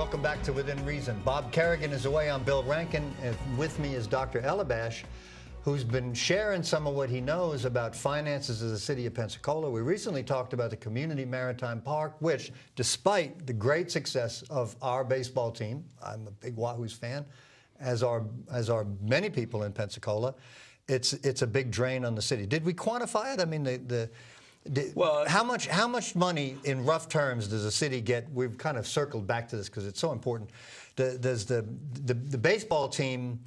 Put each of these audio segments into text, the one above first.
welcome back to Within Reason. Bob Kerrigan is away. I'm Bill Rankin, and with me is Dr. Elebash, who's been sharing some of what he knows about finances of the city of Pensacola. We recently talked about the community Maritime Park, which, despite the great success of our baseball team, I'm a big Wahoos fan, as are many people in Pensacola, it's a big drain on the city. Did we quantify it? I mean, well, how much money in rough terms does the city get? We've kind of circled back to this because it's so important. Does the baseball team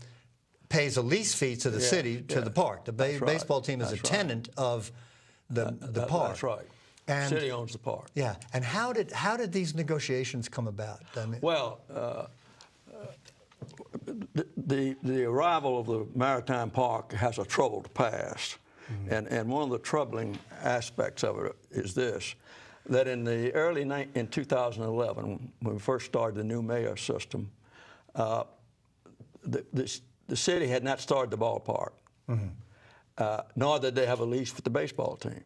pays a lease fee to the city, to the park? The baseball team is a tenant of the park. That's right. And the city owns the park. Yeah. And how did these negotiations come about? I mean, well, the arrival of the Maritime Park has a troubled past. Mm-hmm. And one of the troubling aspects of it is this, that in 2011, when we first started the new mayor system, the city had not started the ballpark, nor did they have a lease with the baseball team.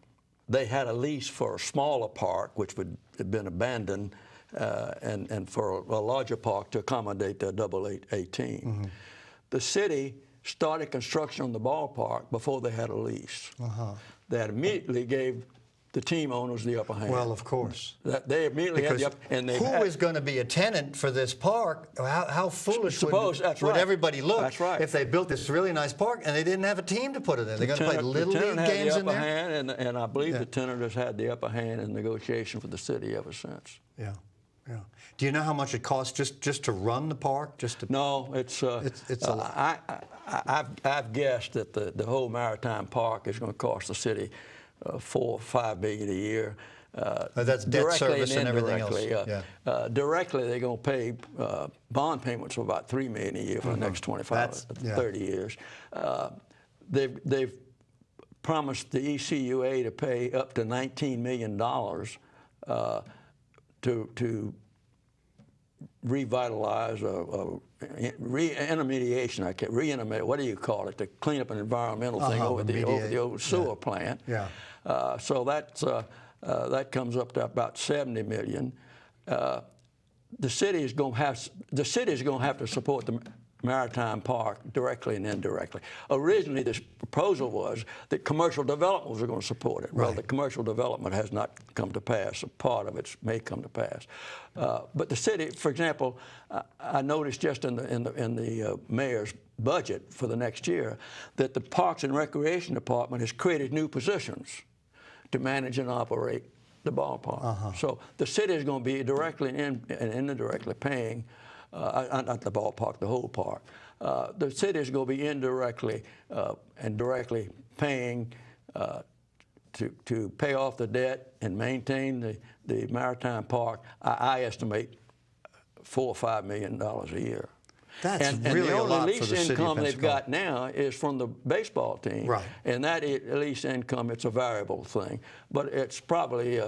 They had a lease for a smaller park, which had been abandoned, and for a larger park to accommodate the AA team. Mm-hmm. The city started construction on the ballpark before they had a lease. That immediately gave the team owners the upper hand. Well, of course. They immediately had the upper hand. Who is going to be a tenant for this park? How foolish would everybody look if they built this really nice park and they didn't have a team to put it in? They're going to play little league games in there? And I believe the tenant has had the upper hand in negotiation for the city ever since. Yeah. Yeah. Do you know how much it costs just to run the park? No, it's a lot. I've guessed that the whole Maritime Park is going to cost the city $4 or $5 billion a year. That's debt service and everything else. Directly, they're going to pay bond payments of about $3 million a year for the next 25, 30 years. They've promised the ECUA to pay up to $19 million to revitalize re-intermediation. What do you call it? To clean up an environmental thing over the old sewer plant. Yeah. So that comes up to about $70 million. The city is going to have to support the Maritime Park directly and indirectly. Originally, this proposal was that commercial developers are going to support it. Well, the commercial development has not come to pass. A part of it may come to pass. But the city, for example, I noticed just in the mayor's budget for the next year that the Parks and Recreation Department has created new positions to manage and operate the ballpark. So the city is going to be directly and indirectly paying. Not the ballpark, the whole park. The city is going to be indirectly and directly paying to pay off the debt and maintain the Maritime Park. I estimate $4 or $5 million a year. That's really a lot for the city of Pensacola. And the only lease income they've got now is from the baseball team. Right. And that lease income, it's a variable thing, but it's probably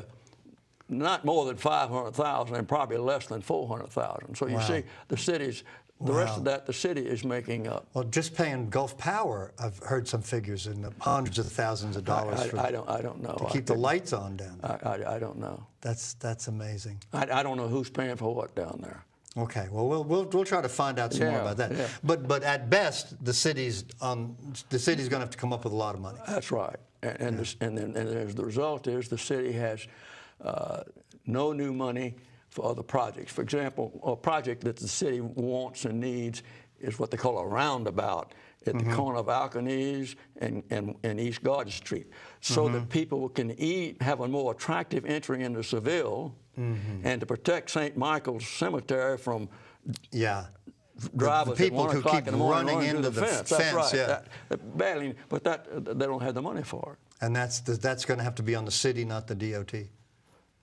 not more than $500,000 and probably less than $400,000. So you see, the rest of that, the city is making up. Well, just paying Gulf Power, I've heard some figures in the hundreds of thousands of dollars. I don't know. To keep the lights on down there. I don't know. That's amazing. I don't know who's paying for what down there. Okay, well, we'll try to find out some more about that. Yeah. But at best, the city's going to have to come up with a lot of money. That's right. And as the result is, the city has no new money for other projects. For example, a project that the city wants and needs is what they call a roundabout at the corner of Alkanese and East Garden Street, so that people can have a more attractive entry into Seville, and to protect St. Michael's Cemetery from drivers the people at 1 who o'clock keep in the morning running into the fence. That's right. Yeah. Badly, but they don't have the money for it. And that's going to have to be on the city, not the DOT.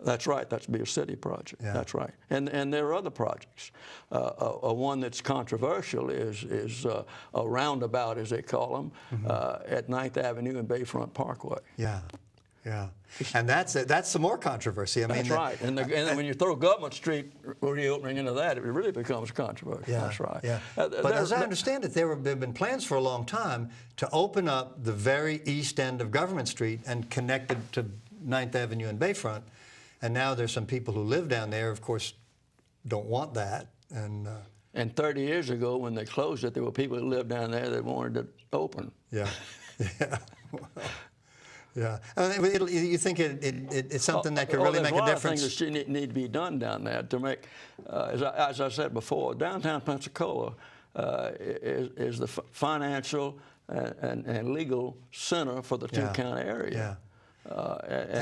That's right. That's be a city project. Yeah. That's right. And there are other projects. One that's controversial is a roundabout, as they call them, at 9th Avenue and Bayfront Parkway. Yeah. Yeah. And that's some more controversy. That's right. And when you throw Government Street reopening into that, it really becomes controversial. Yeah, that's right. Yeah. But as I understand it, there have been plans for a long time to open up the very east end of Government Street and connect it to 9th Avenue and Bayfront. And now there's some people who live down there, of course, don't want that. And 30 years ago, when they closed it, there were people that lived down there that wanted it open. Yeah, yeah. Yeah, you think it's something that could really make a difference? There's a lot of things that need to be done down there to make, as I said before, downtown Pensacola is the financial and legal center for the two-county area. Yeah.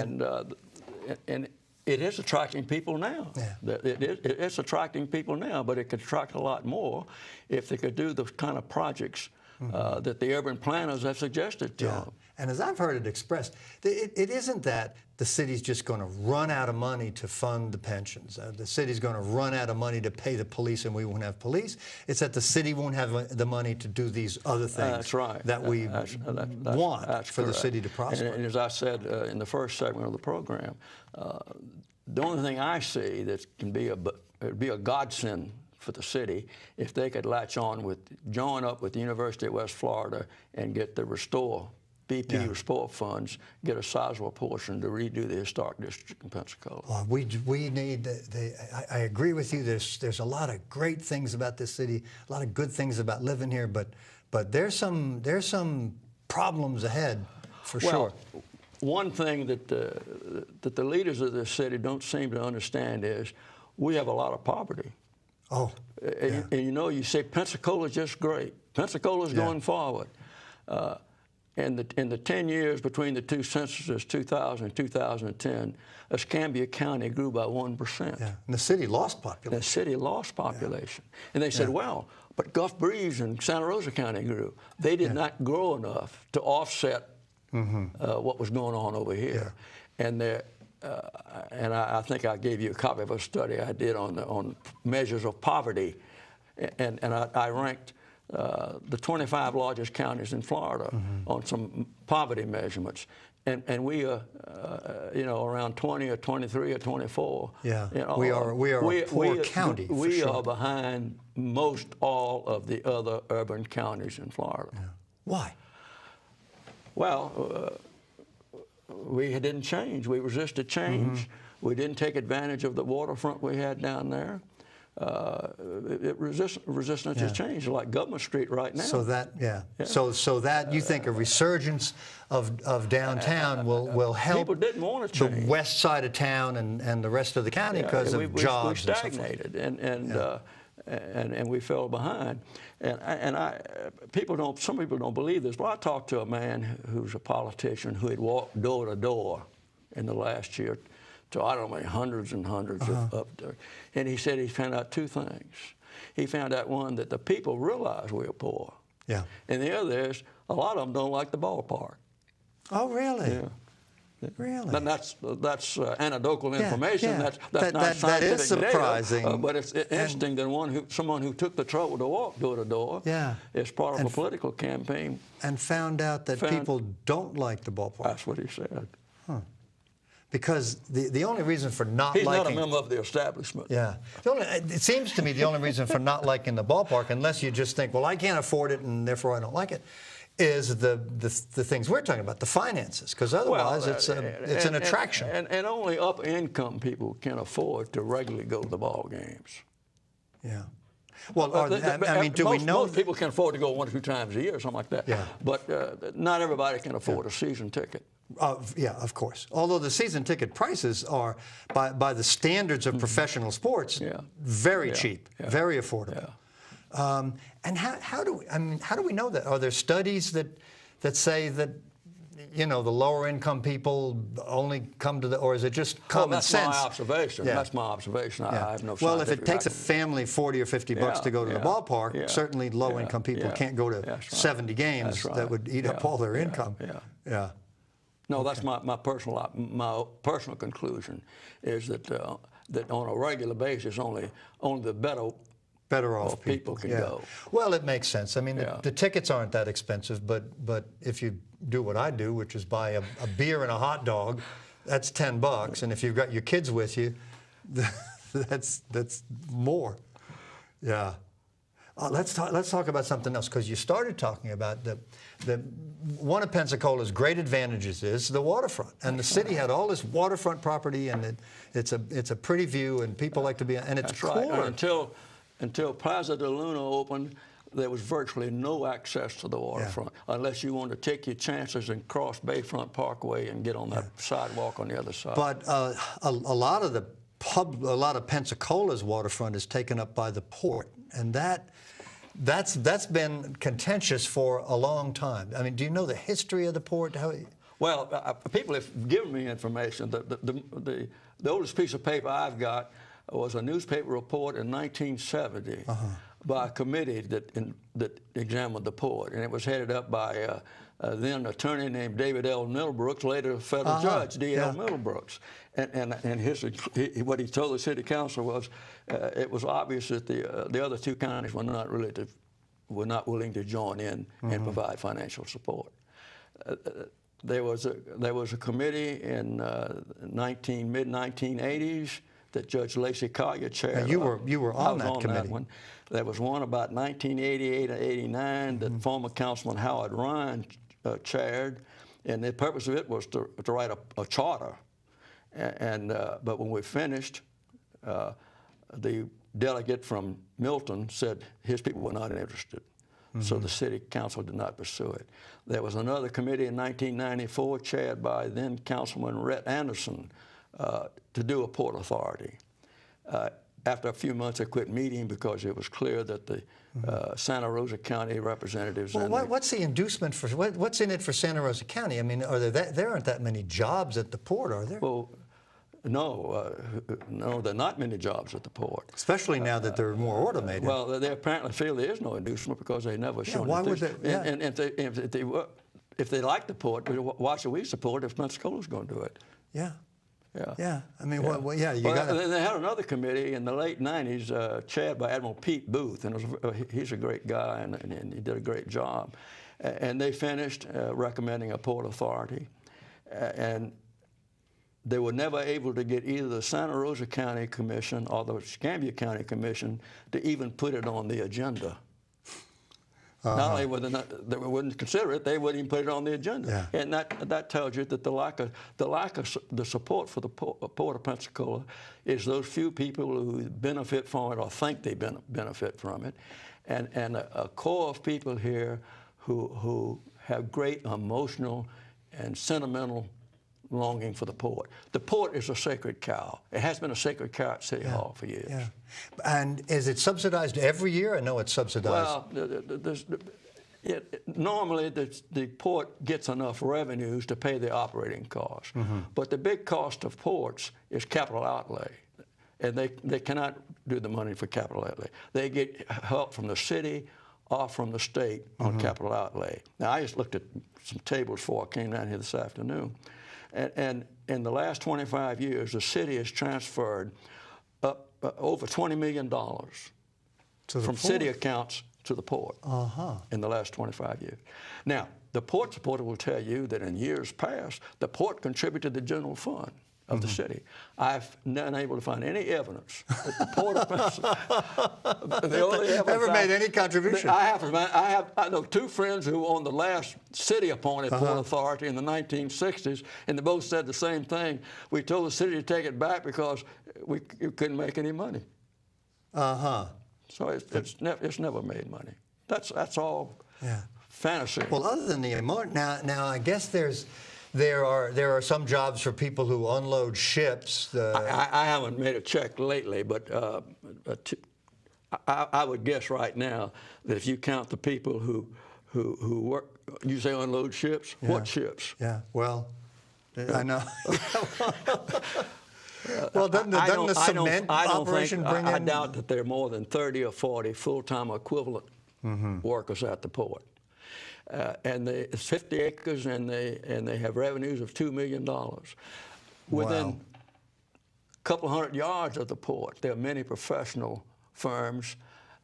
And it is attracting people now. Yeah. It's attracting people now, but it could attract a lot more if they could do the kind of projects that the urban planners have suggested to them. And as I've heard it expressed, it isn't that the city's just going to run out of money to fund the pensions. The city's going to run out of money to pay the police and we won't have police. It's that the city won't have the money to do these other things that we want for the city to prosper. And as I said in the first segment of the program, the only thing I see that can be a godsend for the city if they could join up with the University of West Florida and get the BP Restore funds, get a sizable portion to redo the historic district in Pensacola. Well, we need. I agree with you. There's a lot of great things about this city, a lot of good things about living here, but there's some problems ahead for sure. One thing that the leaders of this city don't seem to understand is we have a lot of poverty. Oh, and you say Pensacola's just great. Pensacola's going forward. In the 10 years between the two censuses, 2000 and 2010, Escambia County grew by 1%. Yeah, and the city lost population. The city lost population. And they said, well, but Gulf Breeze and Santa Rosa County grew. They did not grow enough to offset what was going on over here. Yeah. And I think I gave you a copy of a study I did on measures of poverty. And I ranked the 25 largest counties in Florida on some poverty measurements, and we are, around 20 or 23 or 24. Yeah, we are a poor county. We are behind most all of the other urban counties in Florida. Yeah. Why? Well, we didn't change. We resisted change. We didn't take advantage of the waterfront we had down there. Resistance has changed, like Government Street right now. So that, so that you think a resurgence of downtown will help. People didn't want to change the west side of town and the rest of the county because of jobs. We stagnated and we fell behind. Some people don't believe this. Well, I talked to a man who's a politician who had walked door to door in the last year. So I don't know, hundreds and hundreds of and he said he found out two things. He found out, one, that the people realize we're poor. Yeah. And the other is, a lot of them don't like the ballpark. Oh, really? Yeah. Really? And that's anecdotal information. Yeah. That's not scientific that is surprising. Data, but it's interesting that someone who took the trouble to walk door to door as part of a political campaign. And found out that people don't like the ballpark. That's what he said. Huh. Because the only reason for not He's liking... not a member of the establishment. Yeah. It seems to me the only reason for not liking the ballpark, unless you just think, well, I can't afford it and therefore I don't like it, is the things we're talking about, the finances. Because otherwise it's an attraction. And only upper-income people can afford to regularly go to the ball games. Yeah. Well, do we know... Most people can afford to go 1 or 2 times a year or something like that. Yeah. But not everybody can afford a season ticket. Yeah, of course. Although the season ticket prices are, by the standards of professional sports, very cheap, very affordable. Yeah. And how do we know that? Are there studies that say that the lower income people only come to or is it just common sense? That's my observation. Yeah. That's my observation. I have no. Well, if it takes a family $40 or $50 to go to the ballpark, certainly low income people can't go to 70 games. That would eat up all their income. Yeah. No, that's my personal conclusion is that on a regular basis only the better off people can go. Well, it makes sense. I mean, the tickets aren't that expensive, but if you do what I do, which is buy a beer and a hot dog, that's $10, and if you've got your kids with you, that's more. Yeah. Let's talk about something else, because you started talking about one of Pensacola's great advantages is the waterfront, and the city had all this waterfront property, and it's a pretty view, and people like to be, and it's cooler. Right. Until Plaza de Luna opened, there was virtually no access to the waterfront unless you wanted to take your chances and cross Bayfront Parkway and get on that sidewalk on the other side. But a lot of Pensacola's waterfront is taken up by the port, and that's been contentious for a long time. I mean, do you know the history of the port? Well, people have given me information. The oldest piece of paper I've got was a newspaper report in 1970 by a committee that examined the port, and it was headed up by then attorney named David L. Middlebrooks, later a federal judge, D.L. Middlebrooks. And what he told the city council was it was obvious that the other two counties were not willing to join in and provide financial support. There was a committee in mid-1980s that Judge Lacey Collier chaired. You were on that committee. That one. There was one about 1988 and 89 that former Councilman Howard Ryan chaired, and the purpose of it was to write a charter. But when we finished, the delegate from Milton said his people were not interested. So the city council did not pursue it. There was another committee in 1994 chaired by then Councilman Rhett Anderson to do a port authority. After a few months, they quit meeting because it was clear that the Santa Rosa County representatives. Well, what's the inducement for? What's in it for Santa Rosa County? I mean, there aren't that many jobs at the port, are there? Well, no, there are not many jobs at the port. Especially now that they're more automated. Well, they apparently feel there is no inducement because they never shown. Why would they? Yeah. And if they like the port, why should we support it if Pensacola's going to do it? Yeah. Yeah. Yeah. I mean, you got. got. They had another committee in the late '90s, chaired by Admiral Pete Booth, and he's a great guy, and he did a great job. And they finished recommending a port authority, and they were never able to get either the Santa Rosa County Commission or the Escambia County Commission to even put it on the agenda. Not only were they wouldn't consider it, they wouldn't even put it on the agenda. Yeah. And that tells you that the lack of the support for the Port of Pensacola is those few people who benefit from it or think they benefit from it, and a core of people here who have great emotional and sentimental longing for the port. The port is a sacred cow. It has been a sacred cow at City Hall for years. Yeah. And is it subsidized every year? I know it's subsidized. Well, normally the port gets enough revenues to pay the operating costs. But the big cost of ports is capital outlay. And they cannot do the money for capital outlay. They get help from the city or from the state on capital outlay. Now, I just looked at some tables before I came down here this afternoon. And in the last 25 years, the city has transferred over $20 million from city accounts to the port in the last 25 years. Now, the port supporter will tell you that in years past, the port contributed to the general fund of the city. I've not been able to find any evidence that the Port of Pensacola never made any contribution. I know two friends who were on the last city-appointed Port Authority in the 1960s, and they both said the same thing. We told the city to take it back because we couldn't make any money. So it's never made money. That's all fantasy. Well, other than the amount, now I guess there are some jobs for people who unload ships. I haven't made a check lately, but I would guess right now that if you count the people who work, you say unload ships. Yeah. What ships? Yeah. Well, I know. Well, doesn't the cement operation bring in? I doubt that there are more than 30 or 40 full-time equivalent workers at the port. And it's 50 acres, and they have revenues of $2 million. Within a couple hundred yards of the port, there are many professional firms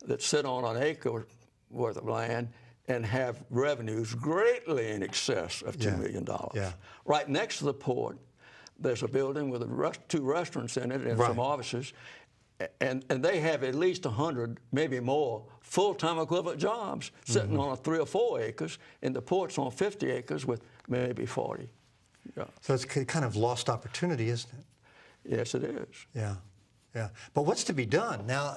that sit on an acre worth of land and have revenues greatly in excess of $2 million. Yeah. Right next to the port, there's a building with two restaurants in it and some offices, and they have at least 100, maybe more, full-time equivalent jobs sitting on 3 or 4 acres, and the port's on 50 acres with maybe 40. Yeah. So it's kind of lost opportunity, isn't it? Yes, it is. Yeah. Yeah, but what's to be done? Now,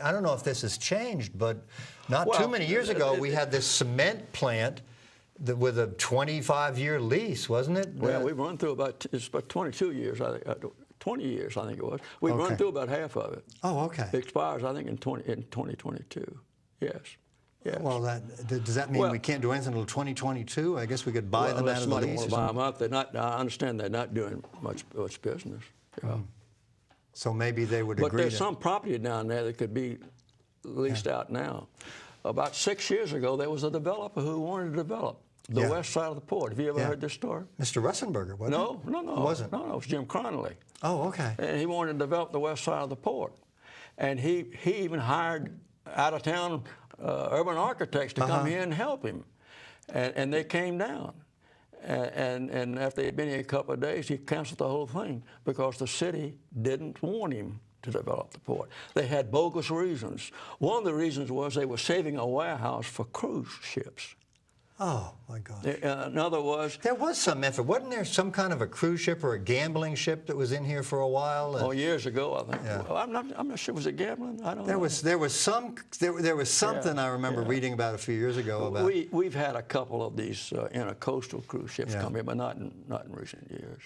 I don't know if this has changed, but not too many years ago, we had this cement plant with a 25-year lease, wasn't it? Well, we've run through it's about 22 years, 20 years, I think it was. We've run through about half of it. Oh, okay. It expires, I think, in 2022. Yes. Yes. Well, does that mean we can't do anything until 2022? I guess we could buy them out of the lease. Buy them out. I understand they're not doing much business. Yeah. So maybe they would agree. But there's some property down there that could be leased out now. About 6 years ago, there was a developer who wanted to develop the west side of the port. Have you ever heard this story? Mr. Russenberger, wasn't it? No. It wasn't? No, it was Jim Connolly. Oh, okay. And he wanted to develop the west side of the port. And he even hired out-of-town urban architects to come here and help him. And they came down. And after they'd been here a couple of days, he canceled the whole thing because the city didn't want him to develop the port. They had bogus reasons. One of the reasons was they were saving a warehouse for cruise ships. Oh, my God. Another was... There was some effort. Wasn't there some kind of a cruise ship or a gambling ship that was in here for a while? Oh, years ago, I think. Yeah. Well, I'm not sure. Was it gambling? I don't know. There was something I remember reading about a few years ago about... We've had a couple of these intercoastal cruise ships come here, but not in recent years.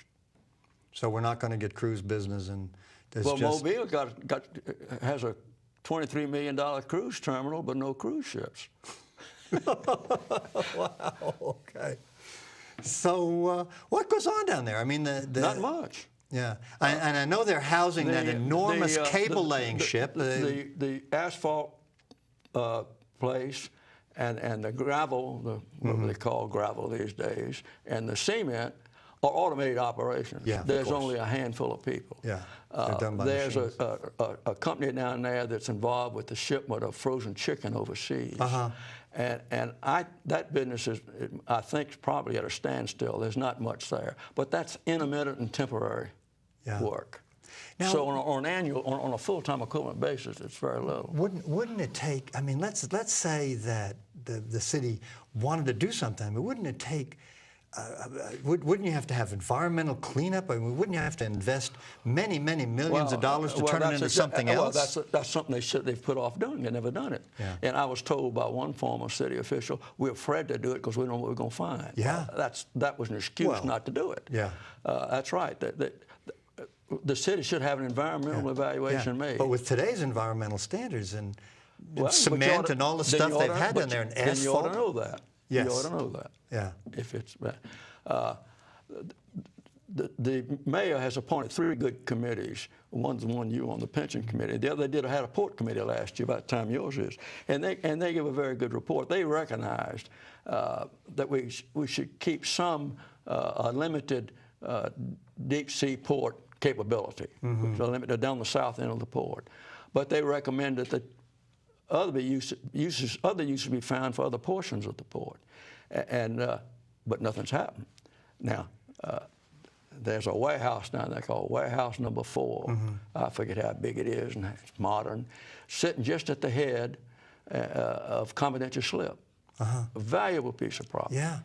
So we're not going to get cruise business and... Well, Mobile has a $23 million cruise terminal, but no cruise ships. Wow, okay. So what goes on down there? I mean, not much. Yeah, and I know they're housing that enormous cable-laying ship. The asphalt place and the gravel, what they call gravel these days, and the cement are automated operations. Yeah, there's only a handful of people. Yeah, they're done by there's a company down there that's involved with the shipment of frozen chicken overseas. And that business is, I think, probably at a standstill. There's not much there, but that's intermittent and temporary work. Now, so on a full-time equivalent basis, it's very little. Wouldn't it take? I mean, let's say that the city wanted to do something. But wouldn't it take? Wouldn't you have to have environmental cleanup? I mean, wouldn't you have to invest many millions of dollars to turn it into something else? Well, that's something they've put off doing. They've never done it. Yeah. And I was told by one former city official, we're afraid to do it because we don't know what we're going to find. Yeah. Well, that was an excuse not to do it. Yeah. That's right. The city should have an environmental evaluation made. But with today's environmental standards and cement and all the stuff they've had in there and asphalt. Then you ought to know that. Yes. You ought to know that. Yeah. If it's the mayor has appointed 3 good committees. One's the one you on, the pension committee. The other had a port committee last year, about the time yours is, and they give a very good report. They recognized that we should keep some limited deep sea port capability, so limited down the south end of the port. But they recommended that other uses be found for other portions of the port, but nothing's happened. Now, there's a warehouse down there called Warehouse Number 4. I forget how big it is, and it's modern, sitting just at the head of Confidential Slip. A valuable piece of property. Yeah.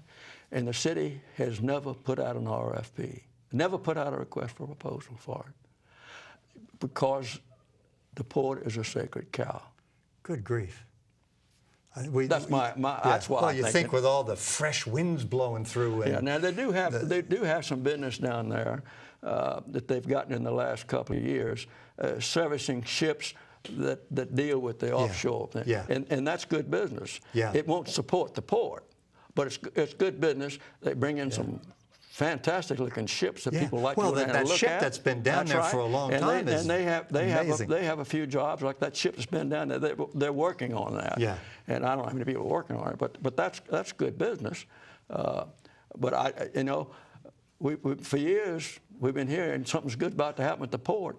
And the city has never put out an RFP, never put out a request for proposal for it, because the port is a sacred cow. Good grief. That's why well, you think with all the fresh winds blowing through. And now they do have some business down there that they've gotten in the last couple of years, servicing ships that deal with the offshore thing. Yeah. And that's good business. Yeah. It won't support the port, but it's good business. They bring in some fantastic-looking ships that people like to go down and look at. That ship that's been down there for a long time is amazing. They have a few jobs like that ship that's been down there. They're working on that. Yeah. And I don't know how many people are working on it, but that's good business. But we for years we've been hearing something's good about to happen at the port,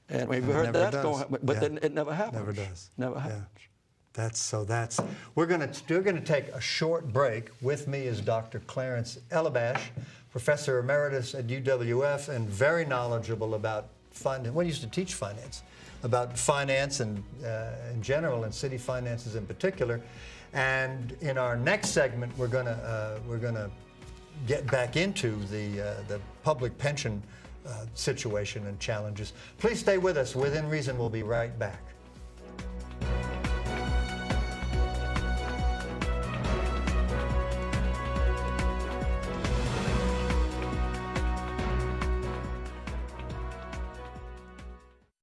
and we've heard that's going to happen, but then it never happens. Never does. Never happens. We're going to take a short break. With me is Dr. Clarence Elebash, Professor Emeritus at UWF and very knowledgeable about we used to teach finance, about finance and in general and city finances in particular. And in our next segment, we're gonna get back into the public pension situation and challenges. Please stay with us. Within Reason, we'll be right back.